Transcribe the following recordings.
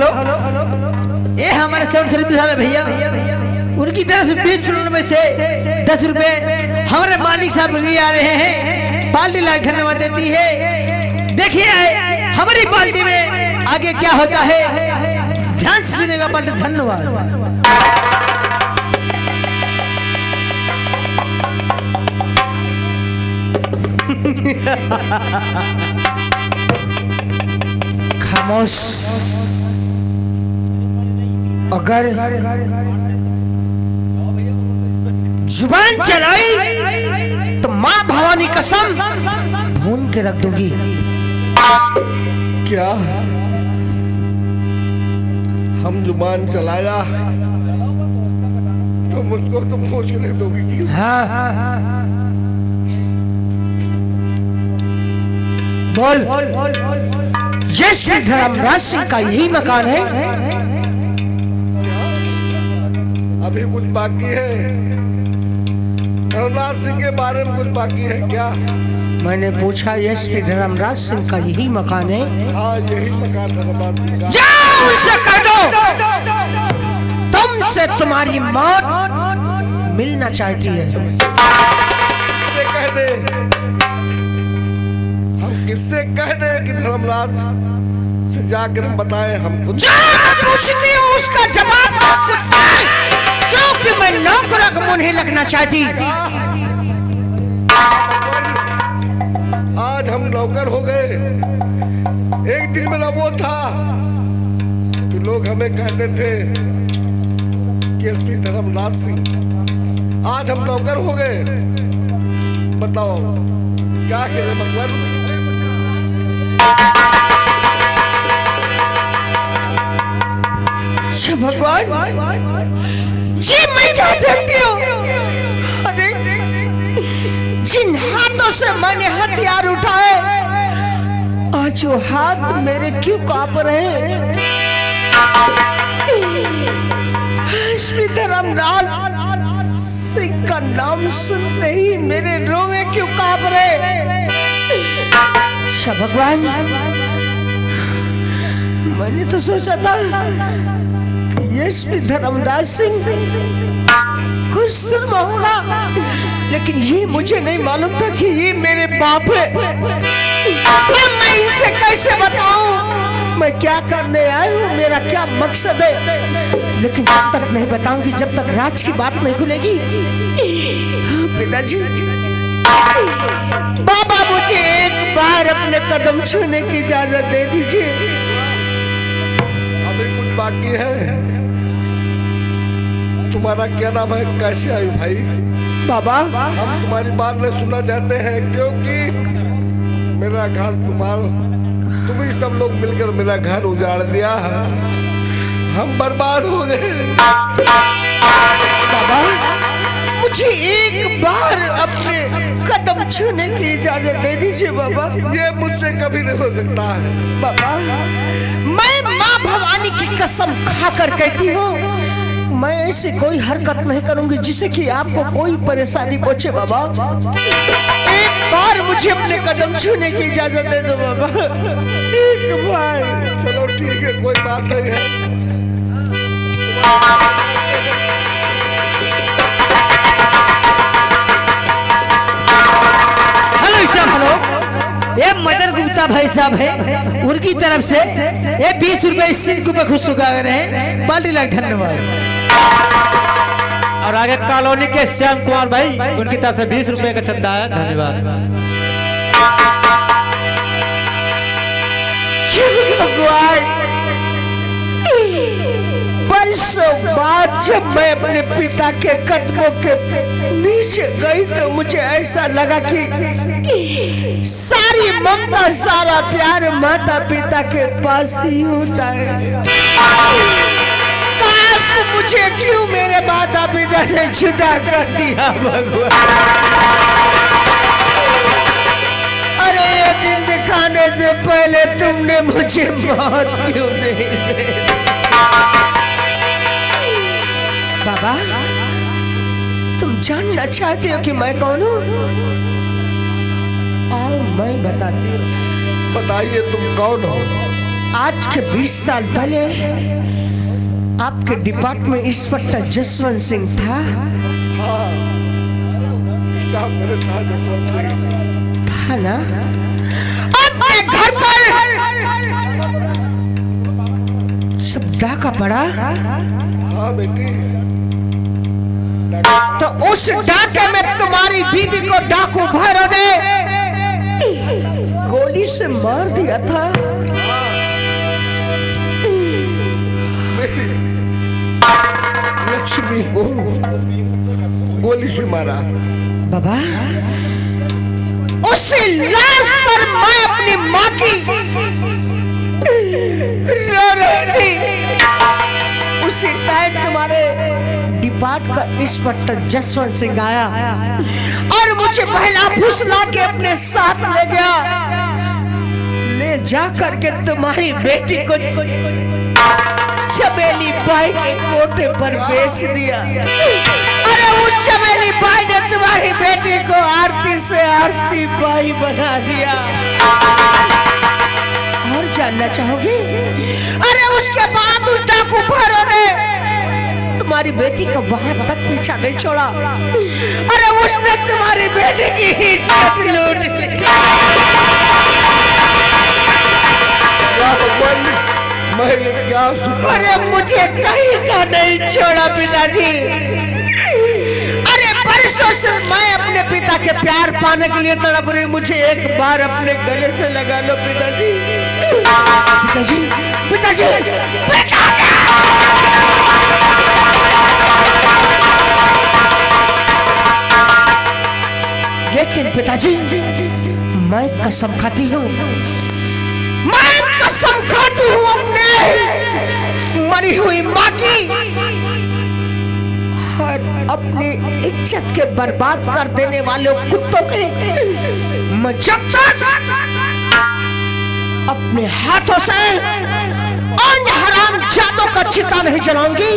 Hello ये हमारे 7 वाले भैया उनकी तरफ से 20 रुपए से 10 रुपए हमारे मालिक साहब आ रहे हैं। पार्टी लाख धन्यवाद देती है। देखिए हमारी पार्टी में आगे क्या होता है, ध्यान से सुनेगा पार्टी। धन्यवाद। खामोश। अगर जुबान चलाई तो माँ भवानी कसम भून के रख दूंगी। क्या हम जुबान चलाया तो मुझको तो पूछ के दे दोगी? हाँ बोल। यशवी धर्मराज सिंह का यही मकान है। अभी कुछ बाकी है? धर्मराज सिंह के बारे में कुछ बाकी है क्या? मैंने पूछा यशवी धर्मराज सिंह का यही मकान है? हाँ यही मकान धर्मराज सिंह का। जाओ उनसे कह दो तुमसे तुम्हारी मौत मिलना चाहती है। किससे कह दे? हम किससे कह दे कि धर्मराज से जाकर हम बताए? हम खुद पूछती हूँ उसका जवाब क्योंकि मैं नौकरा को मुंह नहीं लगना चाहती। आज हम नौकर हो गए। एक दिन मेरा वो था कि लोग हमें कहते थे कि एसपी धर्मराज सिंह। आज हम नौकर हो गए। बताओ क्या करें भगवान? भगवान जी मैं क्या जानती हूँ। अरे जिन हाथों से मैंने हथियार उठाए आज वो हाथ मेरे क्यों कांप रहे? धर्मराज सिंह का नाम सुनते ही मेरे रोवे क्यों कांप रहे? भगवान मैंने तो सोचा था यशवी धर्मराज सिंह कुछ सुरमा होगा, लेकिन ये मुझे नहीं मालूम था कि ये मेरे बाप है। मैं इसे कैसे बताऊं मैं क्या करने आई हूँ, मेरा क्या मकसद है? लेकिन जब तक नहीं बताऊंगी, जब तक राज की बात नहीं खुलेगी। पिताजी बाबा मुझे एक बार अपने कदम छूने की इजाजत दे दीजिए। अभी कुछ बाकी है। तुम्हारा क्या नाम है? कैसे आई भाई? बाबा हम तुम्हारी बात नहीं सुनना चाहते हैं क्योंकि मेरा घर तुम ही सब लोग मिलकर मेरा घर उजाड़ दिया है। हम बर्बाद हो गए। बाबा मुझे एक बार अपने कदम छूने की इजाजत दे दीजिए बाबा। ये मुझसे कभी नहीं हो सकता है बाबा। मैं माँ भवानी की कसम खाकर कहती हूँ मैं ऐसी कोई हरकत नहीं करूंगी जिससे कि आपको कोई परेशानी पहुंचे। बाबा एक बार मुझे अपने कदम छूने की इजाजत दे दो बाबा, एक बार। चलो ठीक है, कोई बात नहीं है। हेलो ये मदर गुप्ता भाई साहब है, उनकी तरफ से ये 20 रुपए सिंह को खुश चुका रहे हैं। बाल्टी लाख धन्यवाद। और आगे कॉलोनी के श्याम कुमार भाई उनकी तरफ से 20 रुपए का चंदा है। धन्यवाद। भगवान बरसों बाद जब मैं अपने पिता के कदमों के नीचे गई तो मुझे ऐसा लगा कि सारी ममता सारा प्यार माता पिता के पास ही होता है। काश मुझे क्यों मेरे माता पिता से जुदा कर दिया भगवान। अरे ये दिन दिखाने से पहले तुमने मुझे मौत क्यों नहीं दी? बाबा तुम जानना चाहते हो कि मैं कौन हूँ? आओ मैं बताती हूँ। बताइए तुम कौन हो? आज के 20 साल पहले आपके डिपार्टमेंट इंस्पेक्टर जसवंत सिंह था। हाँ, स्टाफ मेरे था जसवंत सिंह। था ना? अपने घर पर सब डाका पड़ा। हाँ बेटी, तो उस डाके में तुम्हारी बीवी को डाकू भैरव ने गोली से मार दिया था। मेरी लक्ष्मी को गोली से मारा। बाबा, उसी लाश पर मैं अपनी माँ की रो रही थी। उसी टाइम तुम्हारे डिपार्ट का इंस्पेक्टर जसवंत सिंह आया और मुझे पहला फुसला के अपने साथ ले गया। ले जा करके तुम्हारी बेटी को चमेली बाई के कोटे पर बेच दिया। अरे उस चमेली बाई ने तुम्हारी बेटी को आरती से आरती बाई बना दिया। और जानना चाहोगी? अरे उसके बाद उस डाकू भैरव ने तुम्हारी बेटी का वहां तक पीछा नहीं छोड़ा। अरे उसने तुम्हारी बेटी की इज्जत लूट ली। मैं ये क्या सुना? अरे मुझे कहीं का नहीं छोड़ा पिताजी। अरे बरसों से मैं अपने पिता के प्यार पाने के लिए तड़प रही। मुझे एक बार अपने गले से लगा लो पिताजी। पिताजी, पिताजी, पिताजी। लेकिन पिताजी, मैं कसम खाती हूँ, मैं कसम खाती हूँ अपने मरी हुई माँ की और अपनी इज्जत के बर्बाद कर देने वाले कुत्तों के मैं जब तक अपने हाथों से अन्य हराम जादों का चिता नहीं जलाऊंगी,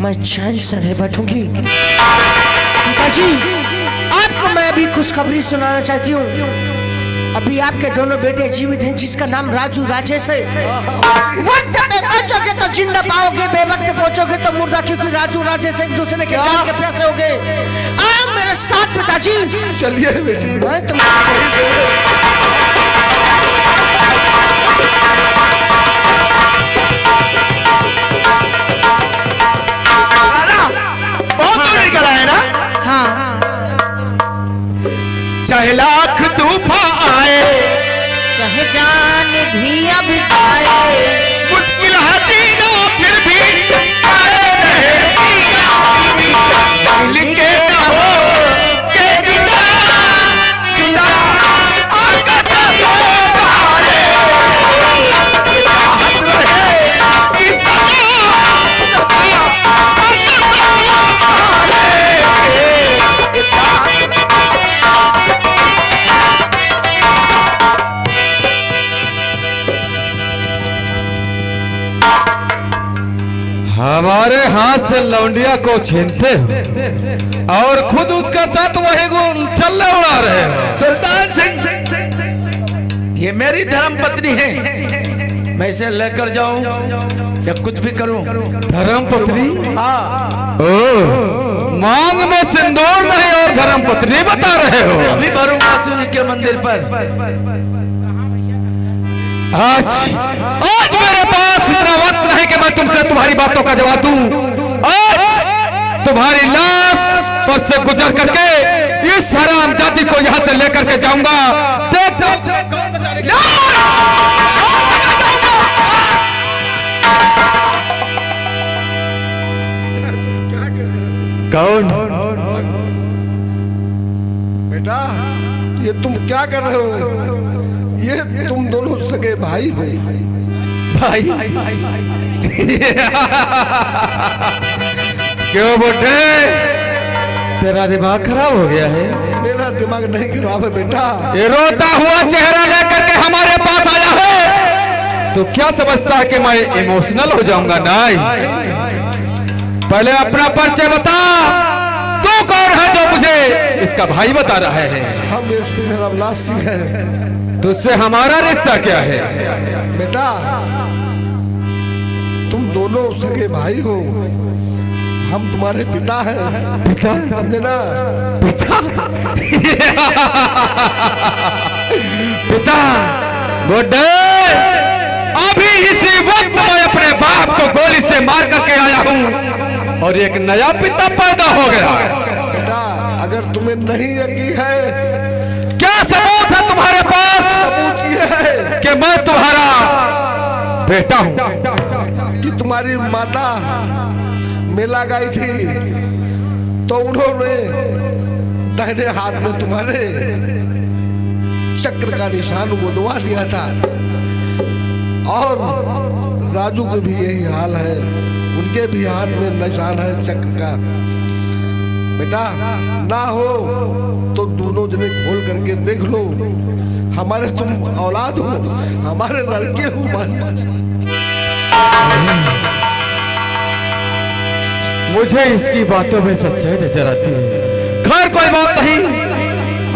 मैं चैन से नहीं बैठूंगी। पिताजी, आपको मैं अभी खुशखबरी सुनाना चाहती हूँ। अभी आपके दोनों बेटे जीवित हैं, जिसका नाम राजू राजेश है। वक्त पे पहुंचोगे तो जिंदा पाओगे, बेवक्त पहुंचोगे तो मुर्दा, क्योंकि राजू राजेश एक दूसरे के जान के प्यासे होगे। आओ मेरे साथ पिताजी। चलिए बेटी। मैं तुम्हें बहुत दूर निकला है ना? हाँ, चाहे लाख तूफान आए, चाहे जान भी अब जाए, मुश्किल है जीना फिर भी आए रहे मिल के न हो के जुदा जुदा और कदम भाले हाथ रहे इस हमारे हाथ से लौंडिया को छीनते हो और खुद उसका साथ वही गोल चल्ले उड़ा रहे हो। सुल्तान सिंह, ये मेरी धर्म पत्नी है। मैं इसे लेकर जाऊं या कुछ भी करूं? धर्म पत्नी? हाँ, ओ, मांग में सिंदूर नहीं और धर्म पत्नी बता रहे हो? अभी भरूंगा सूर्य के मंदिर पर। आज आज मेरे पास इतना वक्त नहीं कि मैं तुमसे तुम्हारी बातों का जवाब दूं। आज तुम्हारी लाश पर से गुजर करके इस हराम जाति को यहाँ से लेकर के जाऊंगा। देखता हूं तुम्हें कौन बचाएगा। कौन? बेटा, ये तुम क्या कर रहे हो? ये तुम दोनों सगे भाई हो। भाई? क्यों बुड्ढे, तेरा दिमाग खराब हो गया है? मेरा दिमाग नहीं खराब है बेटा। ये रोता हुआ चेहरा लेकर के हमारे पास आया है तो क्या समझता है कि मैं इमोशनल हो जाऊंगा? नहीं, पहले अपना परिचय बता। तू कौन है जो मुझे इसका भाई बता रहा है? हम एसपी धर्मलाल सिंह हैं। तुझसे हमारा रिश्ता क्या है? बेटा तुम दोनों सगे भाई हो, हम तुम्हारे पिता हैं। पिता? समझे ना? पिता? पिता बुड्ढे, अभी इसी वक्त मैं अपने बाप को गोली से मार करके आया हूँ और एक नया पिता पैदा हो गया। बेटा अगर तुम्हें नहीं यकीन है, क्या सबूत है तुम्हारे पास? सबूत ये है कि मैं तुम्हारा बेटा हूँ। कि तुम्हारी माता मेला गई थी तो उन्होंने दाहिने हाथ में तुम्हारे चक्र का निशान वो दबा दिया था, और राजू के भी यही हाल है, उनके भी हाथ में निशान है चक्र का। बेटा ना हो तो दोनों जने खोल करके देख लो, हमारे तुम औलाद हो, हमारे लड़के हो। मुझे इसकी बातों में सच्चाई नजर आती है। खैर कोई बात नहीं,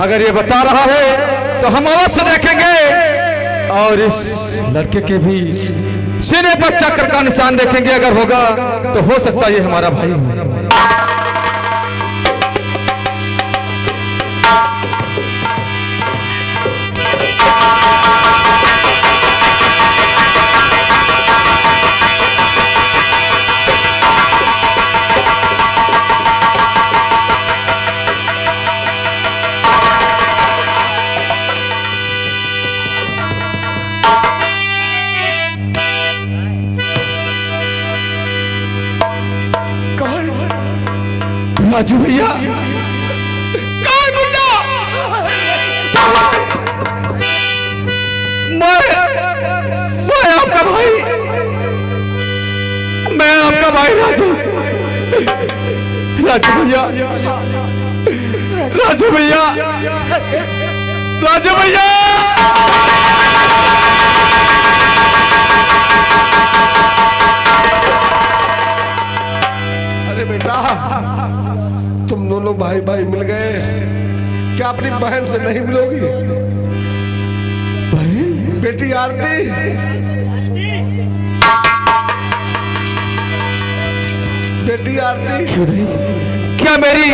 अगर ये बता रहा है तो हम अवश्य देखेंगे और इस लड़के के भी सीने पर चक्र का निशान देखेंगे। अगर होगा तो हो सकता है ये हमारा भाई हो। राजू भैया, कौन मुंडा? मैं आपका भाई, मैं आपका भाई राजू। राजू भैया, राजू भैया, राजू भैया। अरे बेटा तुम दोनों भाई भाई मिल गए, क्या अपनी बहन से नहीं मिलोगी? बहन? बेटी आरती, बेटी आरती। क्यों नहीं? क्या मेरी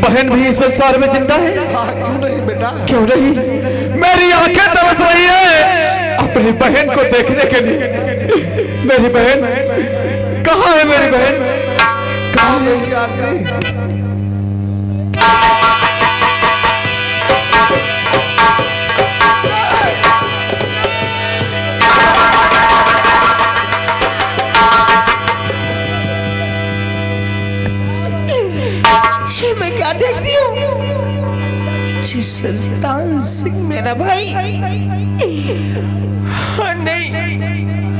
बहन भी इस संसार में जिंदा है? हाँ क्यों नहीं बेटा? क्यों नहीं? मेरी आंखें तरस रही है अपनी बहन को देखने के लिए। मेरी बहन कहाँ है? मेरी बहन कहाँ बेटी आरती? जी मैं क्या देखती हूँ? जी सुल्तान सिंह मेरा भाई। हाँ, नहीं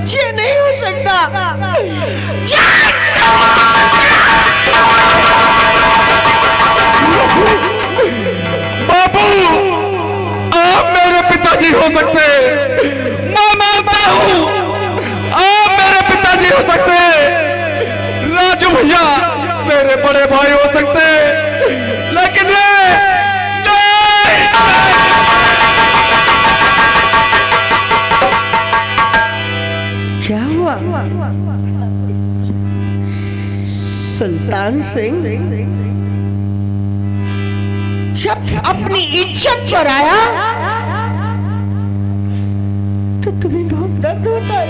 ये नहीं हो सकता। बाबू, आप मेरे पिताजी हो सकते, मैं मानता हूँ आप मेरे पिताजी हो सकते। राजू भैया मेरे बड़े भाई हो सकते, लेकिन ये क्या हुआ? सुल्तान सिंह जब अपनी इज्जत पर आया तो तुम्हें बहुत दर्द होता है।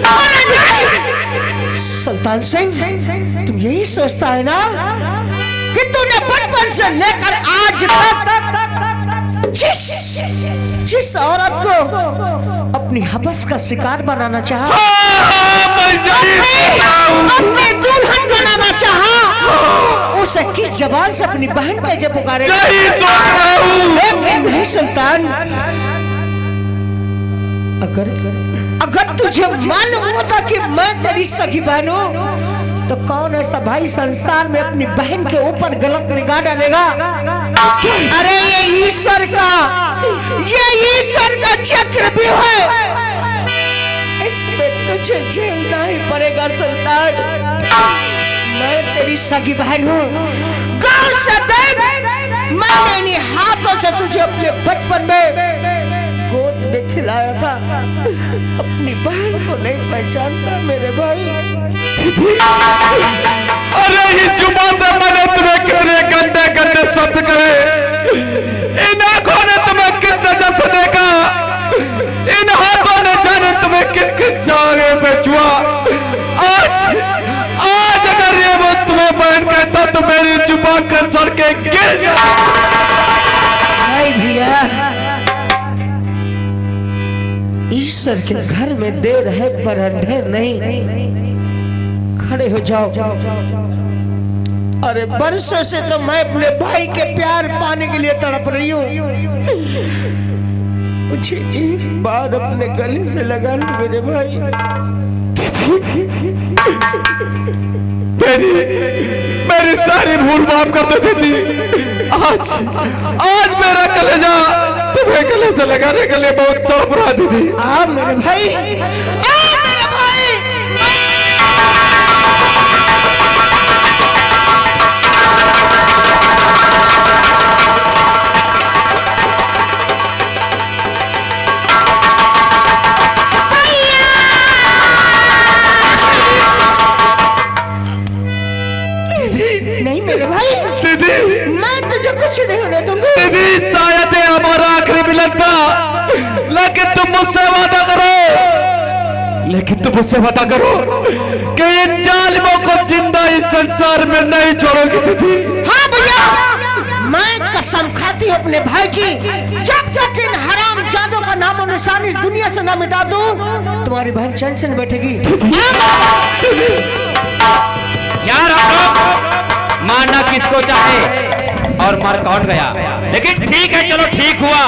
अरे नहीं! सुल्तान सिंह तुम यही सोचता है ना कि तूने बचपन से लेकर आज तक जिस औरत को अपनी हवस का शिकार बनाना चाहा, अपनी दुल्हन बनाना चाहा, उसे किस जबान से अपनी बहन कह के पुकारे? लेकिन नहीं सुल्तान, अगर तुझे मालूम होता कि मैं तेरी सगी बहन हूँ तो कौन ऐसा भाई संसार में अपनी बहन के ऊपर गलत निगाह डालेगा? अरे ये ईश्वर का चक्र भी है, इसमें तुझे झेलना ही पड़ेगा सुल्तान। मैं तेरी सगी बहन हूँ। गांव से देख, मैंने इन्हीं हाथों से तुझे अपने बचपन में गोद में खिलाया था। अपनी बहन को नहीं पहचानता मेरे भाई। अरे इस जुबान से मैंने तुम्हें कितने गंदे गंदे शब्द कहे, इन आंखों ने तुम्हें किस नजर से देखा, इन हाथों ने जाने तुम्हें किस किस जगह पे छुआ। आज अगर ये वो तुम्हें बहन कहता तो मेरी जुबान कर सड़ के गिर जाए। नहीं भैया, ईश्वर के घर में देर है पर अंधेर नहीं। खड़े हो जाओ। अरे बरसों से तो मैं अपने भाई के प्यार पाने के लिए तड़प रही हूँ। मुझे एक बार अपने गले से लगा लो मेरे भाई। मेरी सारी भूल माफ कर दे दीदी। आज मेरा कलेजा तुम्हें गले से लगाने के लिए बहुत तड़प रहा दीदी। आ मेरे भाई, आ मेरे भाई। नहीं मेरे भाई, दीदी मैं तुझे कुछ नहीं होने दूंगी। दीदी शायद ये हमारा आखिरी मिलन था, लेकिन तुम मुझसे वादा करो कि इन जालिमों को जिंदा इस संसार में नहीं छोड़ोगी दीदी। हाँ भैया, मैं कसम खाती हूँ अपने भाई की, जब तक इन हराम जादों का नामो निशान इस दुनिया से ना मिटा दूं, तुम्हारी बहन चैन से बैठेगी। यार आप लोग मारना किसको चाहे और मर कौन गया, लेकिन ठीक है, चलो ठीक हुआ,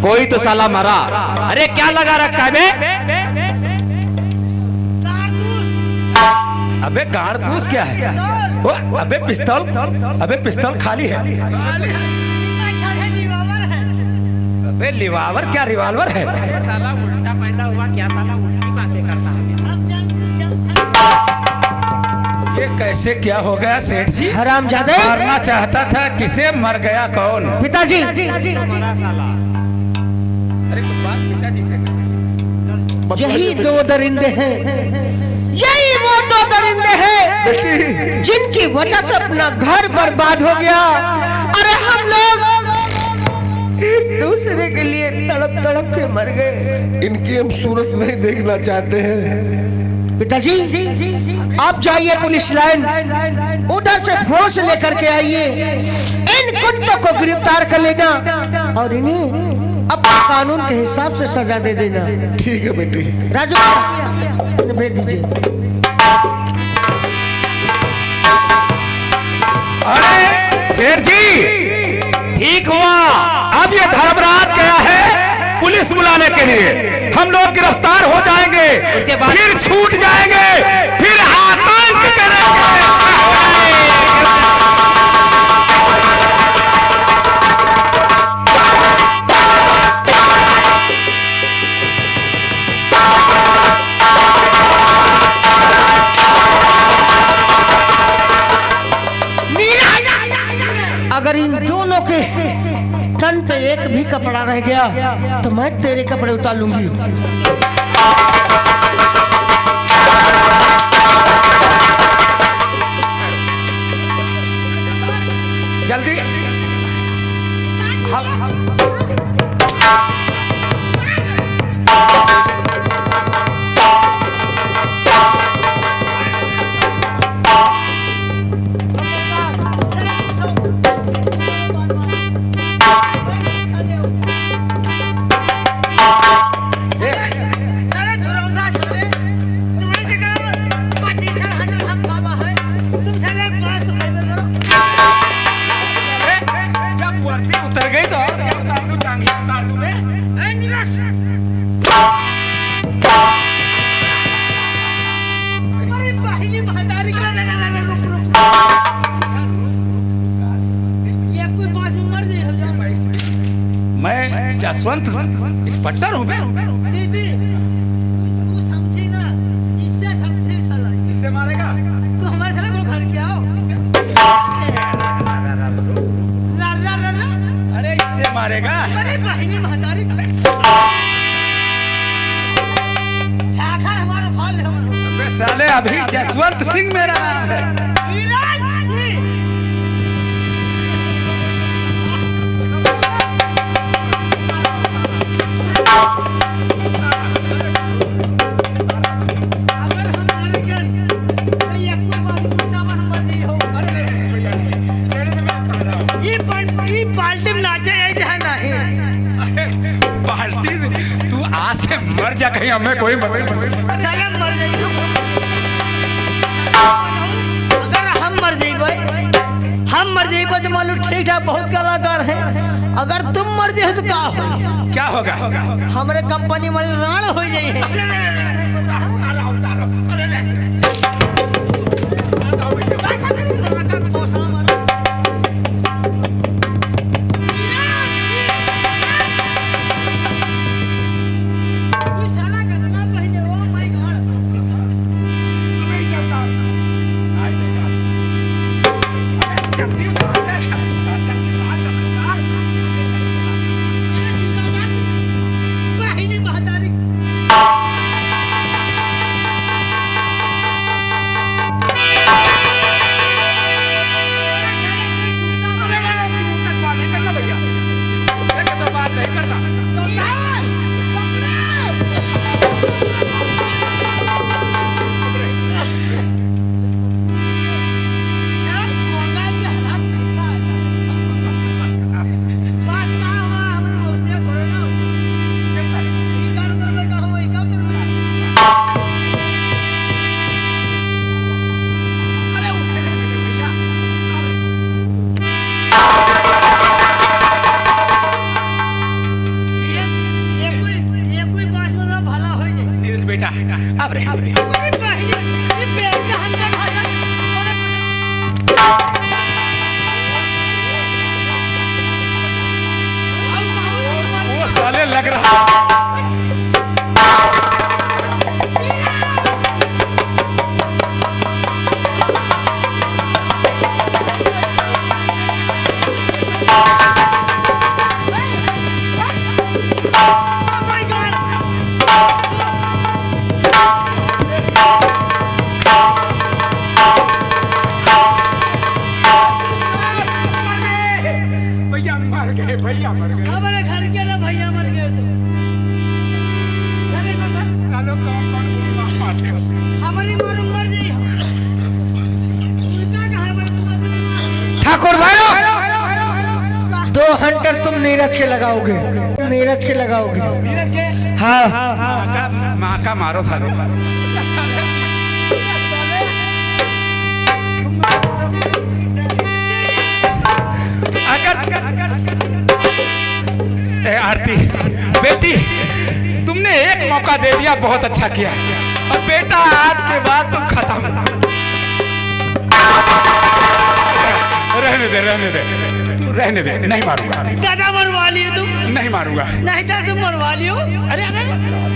कोई तो साला मरा। अरे क्या लगा रखा है बे? अबे कारतूस क्या है? ओ, अबे पिस्तौल खाली है। अबे लिवावर क्या रिवाल्वर है? साला उल्टा पैदा हुआ क्या, साला उल्टी बातें करता है। ये कैसे क्या हो गया सेठ जी? हरामजादे, मारना चाहता था किसे, मर गया कौन? पिताजी। अरे कुछ बात पिताजी से। यही दो दरिंदे हैं, यही वो दो दरिंदे हैं जिनकी वजह से अपना घर बर्बाद हो गया। अरे हम लोग एक दूसरे के लिए तड़प तड़प के मर गए। इनकी हम सूरत नहीं देखना चाहते हैं। पिताजी, आप जाइए पुलिस लाइन, उधर से फोर्स लेकर के आइए, इन कुत्तों को गिरफ्तार कर लेना और इन्हें अपने कानून के हिसाब से सजा दे देना। ठीक है बेटी। राजू, भेज दीजिए। अरे सेठ जी, ठीक हुआ, अब ये धर्मराज गया है पुलिस बुलाने के लिए, हम लोग गिरफ्तार हो जाएंगे, उसके बाद फिर छूट जाएंगे, फिर आतंक करेंगे। अगर इन दोनों के तन पे एक भी कपड़ा रह गया तो मैं तेरे कपड़े उतार लूंगी। जल्दी उतर गई तो उतार दूं, टांगी उतार दूं मैं। मैं जसवंत इंस्पेक्टर हूँ मैं। इससे मारेगा? मारेगा? अरे बहनी महतारी झाखर हमारा फल है। अबे साले अभी जसवंत सिंह मेरा नाम है। पार्टी में नाचे जहाँ नहीं पार्टी तू आज से मर जा, कहीं हमें कोई मर साला मर जाइए। अगर हम मर जाइए तो मालूम ठीक ठाक बहुत कलाकार हैं। अगर तुम मर जाए तो क्या हो? क्या होगा? हमारे कंपनी में राण हो जाइए। लग रहा भैया मर गए। हमारे घर के ना भैया मर गए तो हमारी मर जी ठाकुर भाई 2 हंटर तुम नीरज के लगाओगे, नीरज के लगाओगे। हाँ माँ का मारो सारे। आरती बेटी, तुमने एक मौका दे दिया, बहुत अच्छा किया। अब बेटा आज के बाद तुम खत्म। रहने दे तू रहने दे, नहीं मारूंगा। दादा मरवा लियो तुम? नहीं मारूंगा। नहीं तो तुम मरवा लियो। अरे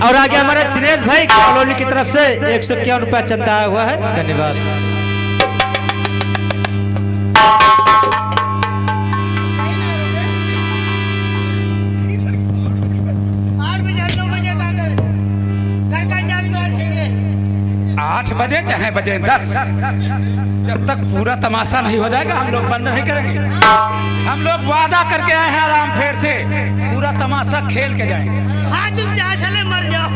और आगे हमारे दिनेश भाई कॉलोनी की तरफ से 151 रुपया चंदा आया हुआ है, धन्यवाद। बजे चाहे बजे 10, जब तक पूरा तमाशा नहीं हो जाएगा हम लोग बंद नहीं करेंगे। हम लोग वादा करके आए हैं आराम फेर से, पूरा तमाशा खेल के जाएंगे। हाँ तुम चाहे चले मर जाओ।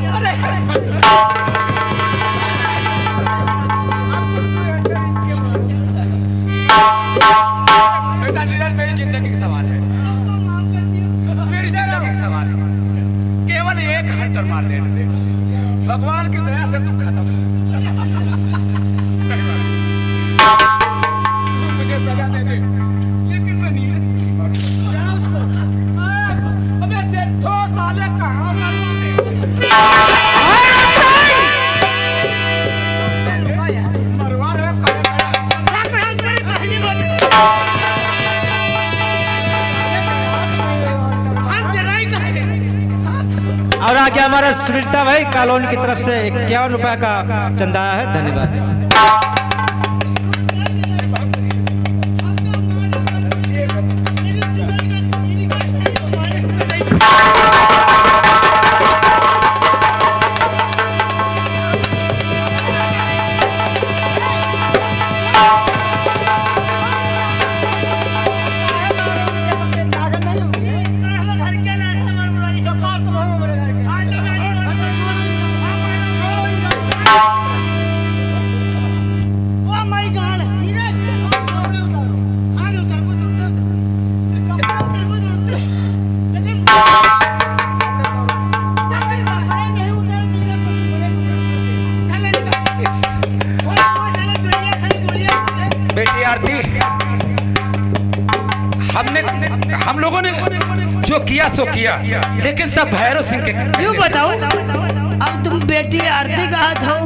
बेटा नीरज, मेरी जिंदगी का सवाल है, मेरी जिंदगी का सवाल है। केवल एक हंटर मार देने, भगवान की दया से तुम खत्म। मुझे सजा दे दे, लेकिन मैं नीरज अबे सेठो साले कहाँ मरवा रहे और आगे हमारा सुनीता भाई कॉलोनी की तरफ से 51 रुपया का चंदा आया है, धन्यवाद। हम लोगों ने जो किया सो किया, लेकिन सब भैरव सिंह के यूँ बताओ, अब तुम बेटी आरती का हाथ हो,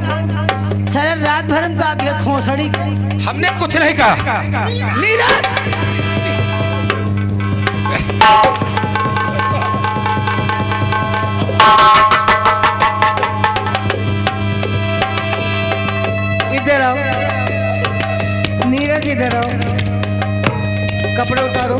सारा रात भर हम का के खोसड़ी। हमने कुछ नहीं कहा। नीरज इधर आओ, नीरज इधर आओ, कपड़े उतारो।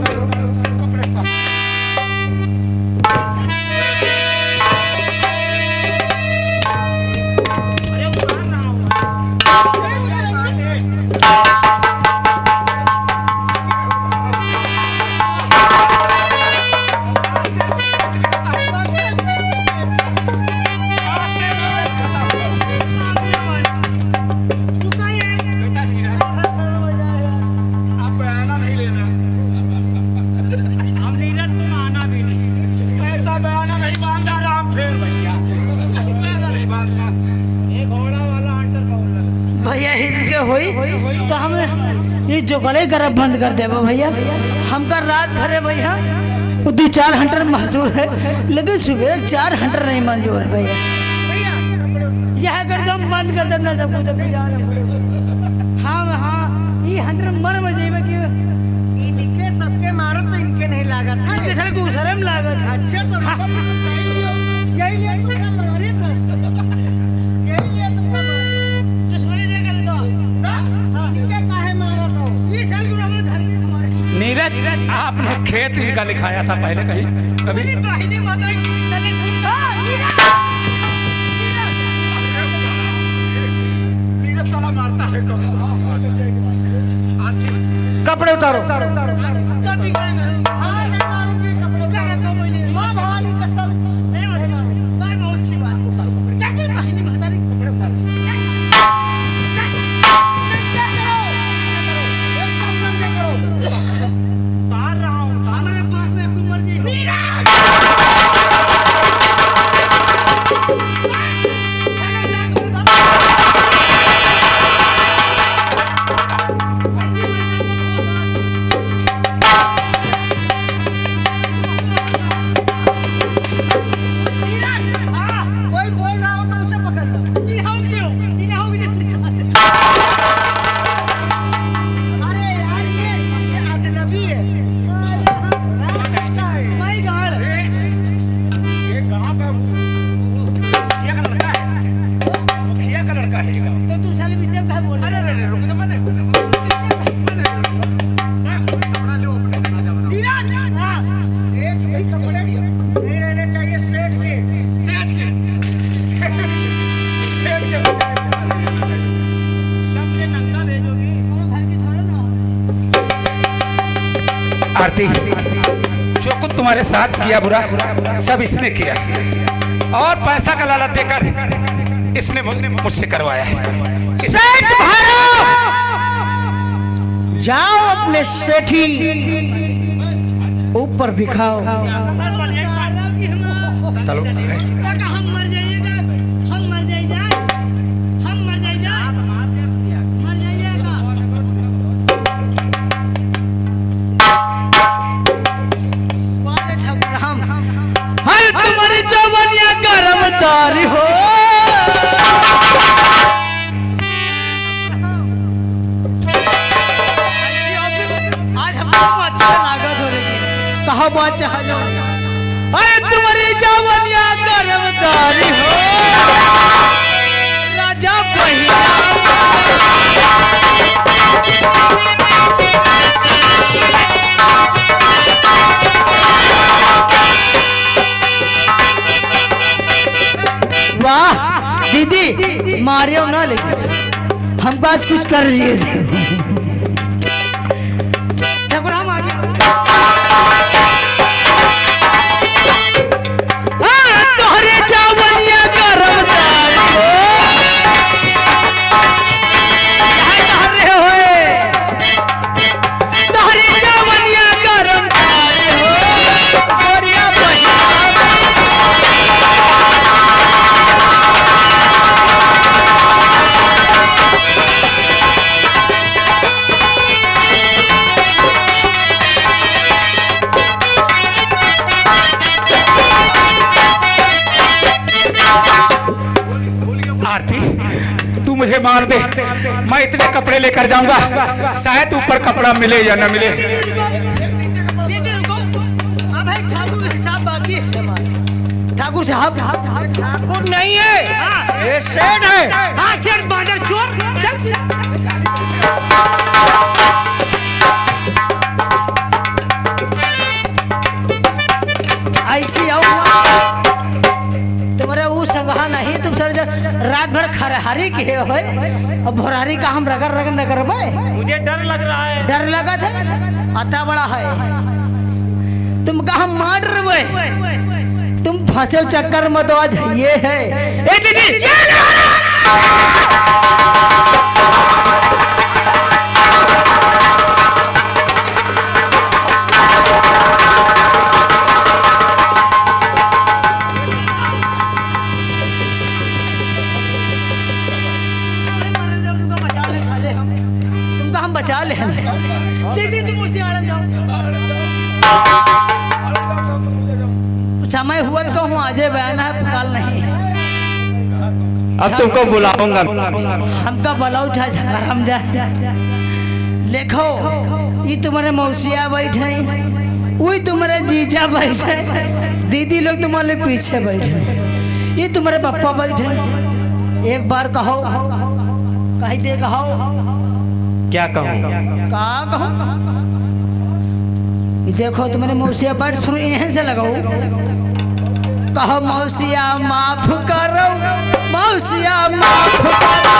भैया हिल के होई तो हम ये जुगड़े करब बंद कर देबो भैया। हमका रात भरे भैया वो 2-4 हंटर मंजूर है, लेकिन सुबह 4 हंटर नहीं मंजूर है भैया। यह कर दो हम बंद कर देना सब कुछ। हाँ हाँ, ये हंटर मर जाएगा कि इनके सबके मारो तो इनके नहीं लागत है, इनके सारे को शर्म लागत है। अच्छा तो यही ले तुमका मारे तो यही ले तुमका दुश्मनी दे कर दो ना, इनके काहे मारो तो ये साल को हमने धर के तुम्हारे। नीरज, आपने खेत इनका लिखाया था पहले कहीं कभी? पहली माता चले छूटा नीरज साला मारता है। कपड़े उतारो। आरती, जो कुछ तुम्हारे साथ किया बुरा सब इसने किया, और पैसा का लालच देकर इसने मुझसे करवाया है। सेठ भैरव, जाओ अपने सेठी ऊपर दिखाओ। चलो हम मर जाइएगा, हम मर जाइएगा, हम मर जाइएगा, मर जाइएगा। हम हर तुम्हारी जवानिया करमदारी हो। आज हमको अच्छा लागत हो रही है, कहा बात चाह जाओ। अरे तुम्हारी जवानिया करमदारी हो, राजा पहिया वाह दीदी, मारियो ना, लेकिन हम आज कुछ कर लिए थे। देखो हम आगे तोहरे जवानिया करमदारी हो, कहाँ रहे होए, तोहरे जवानिया करमदारी हो, गोरिया पहिया मुझे मार दे, मैं इतने कपड़े लेकर जाऊंगा, शायद ऊपर कपड़ा मिले या न मिले। ठाकुर साहब, ठाकुर नहीं है, ये सेठ है। हाँ सेठ बादल चोर। चल ऐसी आओ, तुम्हारे वो संगहा नहीं, तुम सर रात भर खरहारी किए हो और भोरारी का हम रगड़ रगड़ न करबे। मुझे डर लग रहा है। डर लगा था, अता बड़ा है, तुम कहा मार रहे, तुम फंसे चक्कर में तो आज ये है। ए दीदी तुमका हम बचा ले। दीदी तुम मुझसे आड़ जाओ, समय हुआ तो हूँ, आज बयान है, काल नहीं है। अब तुमको बुलाऊंगा। हमका बुलाओ हम जा। देखो ये तुम्हारे मौसिया बैठे, वही तुम्हारे जीजा बैठे, दीदी लोग तुम्हारे पीछे बैठे, ये तुम्हारे पापा बैठे। एक बार कहो, कही दे कहो। क्या कहूँ? कहा कहो। देखो तुम्हारे मौसिया बैठ, शुरू यहीं से लगाओ, कहो मौसिया माफ करो, मौसिया माफ करो,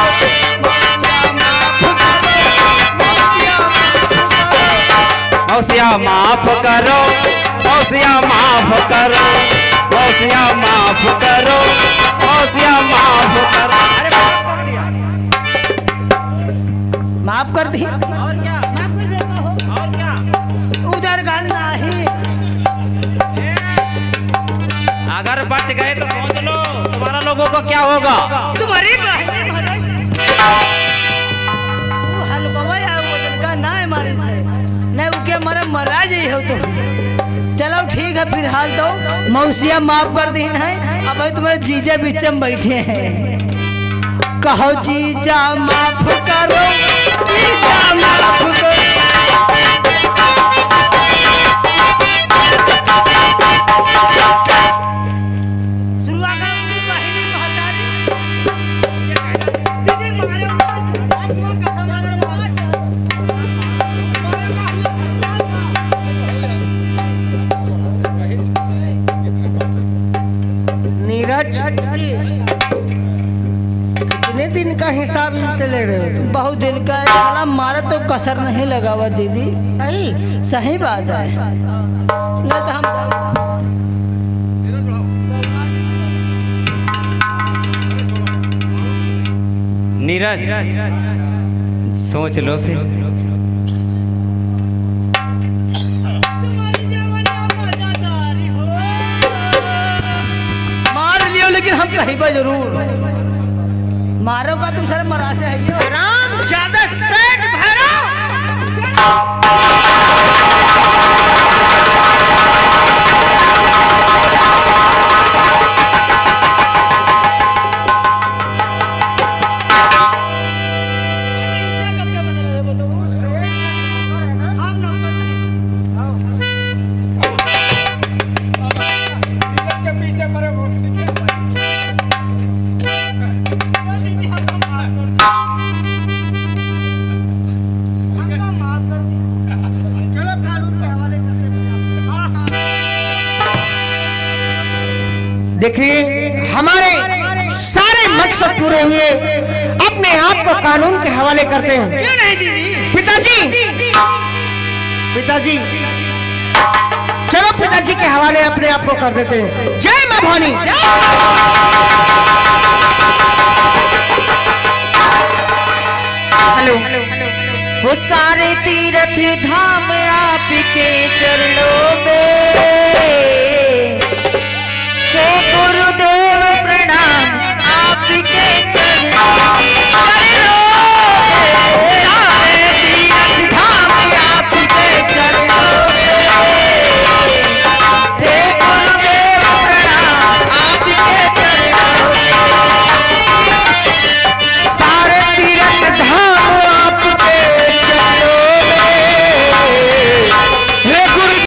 मौसिया माफ करो, मौसिया माफ करो, मौसिया माफ करो, मौसिया माफ करो। माफ कर दी। और क्या? और क्या? उधर गाना ही। अगर बच गए तो सोच लो तुम्हारा लोगों को क्या होगा। तुम्हारी मरा जी हो तुम। चलो ठीक है, फिलहाल तो मौसिया माफ कर दी है। अब तुम्हारे जीजा बीचम बैठे हैं, कहो जीजा माफ करो, जीजा माफ करो। कितने दिन का हिसाब इनसे ले रहे हो तुम? बहुत दिन का है, मारा तो कसर नहीं लगा हुआ दीदी। सही सही बात है, नहीं तो हम नीरज सोच लो फिर। लेकिन हम कहीं पर जरूर मारो का, तुम सर मरा से है राम ज्यादा सेठ भैरव। देखिए हमारे सारे मकसद पूरे हुए, अपने आप को कानून के हवाले करते हैं। क्यों नहीं दीदी? पिताजी, पिताजी चलो पिताजी के हवाले अपने आप को कर देते हैं। जय मां भवानी। हेलो। वो सारे तीर्थ धाम आपके चरण